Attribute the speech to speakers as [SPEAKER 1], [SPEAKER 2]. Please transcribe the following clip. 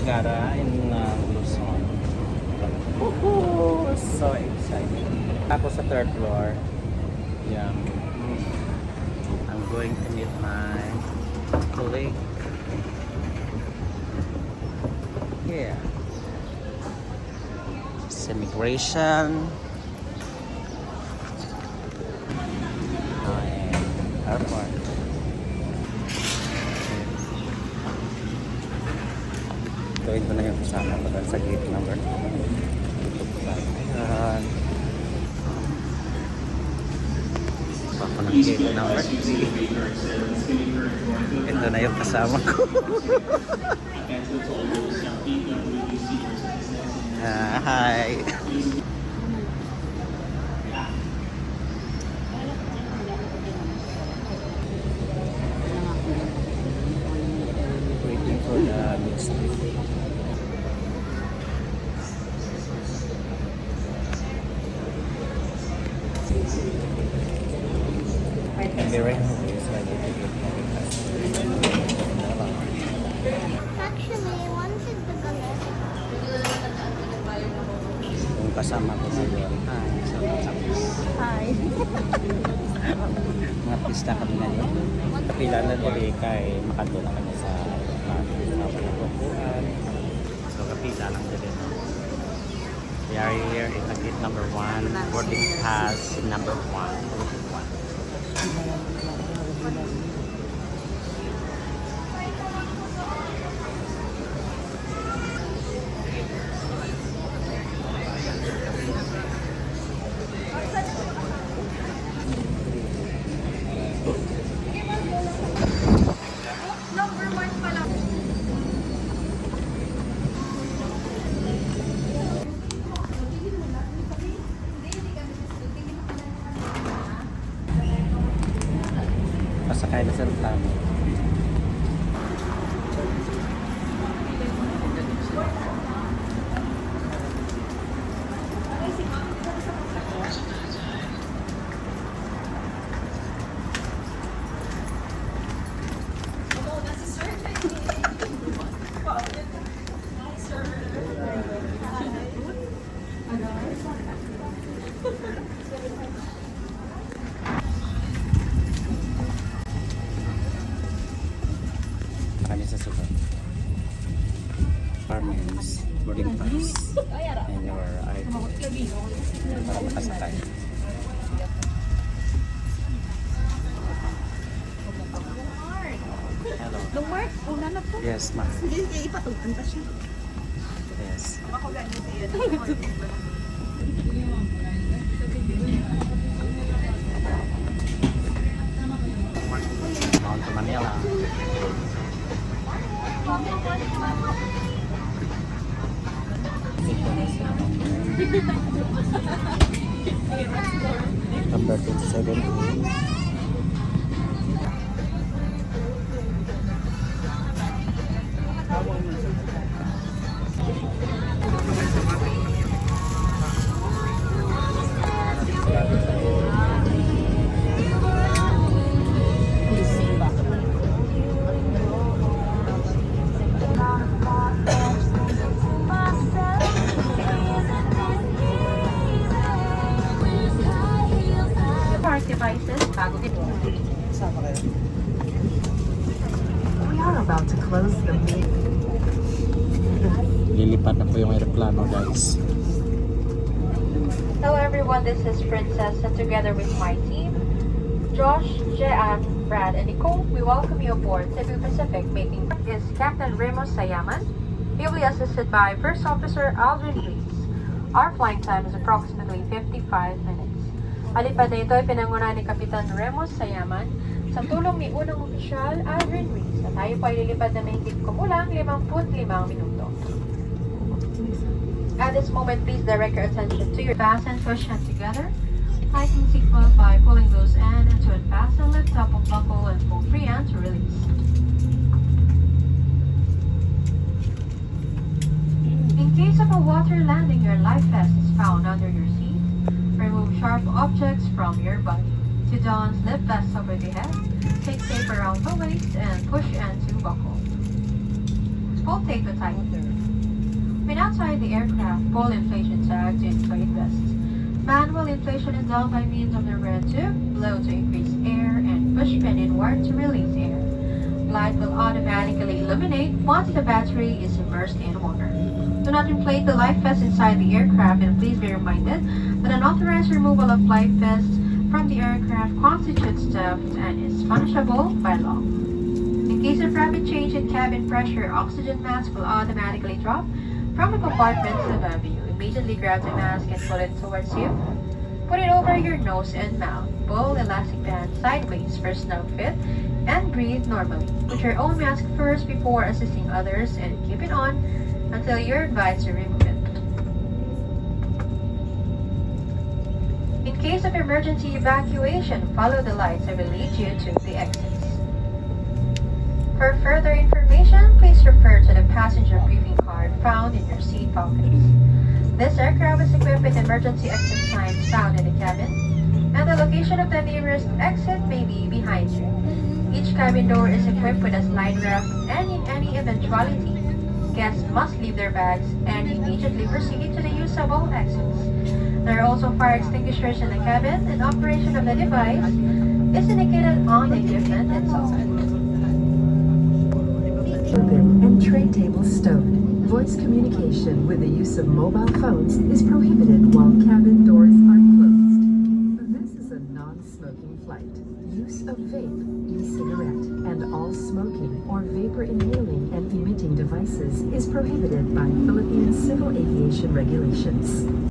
[SPEAKER 1] Vergara in Luzon. Woohoo! So excited. Tapos sa third floor. Yeah. I'm going to meet my colleague. Yeah. It's immigration. And airport. Gawin ko na yung kasama ko sa gate number 2. Ayan. Ako ng gate number 3. Ito na yung kasama ko. Hi! Waiting for the next trip. And the right home is like
[SPEAKER 2] Actually, once it's the color.
[SPEAKER 1] kung kasama ko ngayon. Hi!
[SPEAKER 2] Hi.
[SPEAKER 1] Mga pista kami ngayon. Kapila na dali kay makadula kami sa pagkukuhan. So kapila lang dali. We are here in the gate number 1, boarding pass number 1. Pasakay na sa reklamo. Kami sa sukat. Apartments, boarding pass, and your ID para makasakay. Hello.
[SPEAKER 2] Nung Mark, una na po.
[SPEAKER 1] Yes, ma'am.
[SPEAKER 2] Hindi, ipatugan pa siya.
[SPEAKER 1] Yes.
[SPEAKER 2] Ako ganyan siya.
[SPEAKER 1] On to Manila. Number 27.
[SPEAKER 2] Devices, bago dito.
[SPEAKER 3] We are about to close the meeting.
[SPEAKER 1] Lilipat na po yung aeroplano, guys.
[SPEAKER 4] Hello everyone, this is Princess and together with my team, Josh, Jeanne, Brad, and Nicole, we welcome you aboard Cebu Pacific. Making is Captain Ramos Sayaman. He'll be assisted by First Officer Aldrin Rees. Our flying time is approximately 55 minutes. Alipad na ito ay pinangunahan ni Kapitan Ramos Sayaman sa tulong ni unang opisyal Aldrin Rees at tayo po ay lilipad na mahigit kumulang 55 minuto. At this moment, please direct your attention to your fasten, push hand together. Tighten seatbelt by pulling those in and to unfasten, lift up and buckle and pull free and to release. In case of a water landing, your life vest is found under your seat. Remove sharp objects from your body. To don, slip vest over the head. Take tape around the waist and push and to buckle. Pull tape to tighten. When outside the aircraft, pull inflation tag to inflate vests. Manual inflation is done by means of the red tube, blow to increase air, and push pin inward to release air. Light will automatically illuminate once the battery is immersed in water. Do not inflate the life vest inside the aircraft, and please be reminded that unauthorized removal of life vests from the aircraft constitutes theft and is punishable by law. In case of rapid change in cabin pressure, oxygen mask will automatically drop from the compartments above you. Immediately grab the mask and pull it towards you. Put it over your nose and mouth. Pull elastic band sideways for snug fit and breathe normally. Put your own mask first before assisting others and keep it on until you're advised to remove it. In case of emergency evacuation, follow the lights that will lead you to the exits. For further information, please refer to the passenger briefing card found in your seat pockets. This aircraft is equipped with emergency exit signs found in the cabin, and the location of the nearest exit may be behind you. Each cabin door is equipped with a slide rail, and in any eventuality, guests must leave their bags and immediately proceed to the use of all exits. There are also fire extinguishers in the cabin, and operation of the device is indicated on the equipment itself.
[SPEAKER 3] Open and tray tables stowed. Voice communication with the use of mobile phones is prohibited while cabin doors are closed. This is a non-smoking flight. Use of vape, e-cigarette, and all smoking or vapor inhaling and emitting devices is prohibited by Philippine Civil Aviation regulations.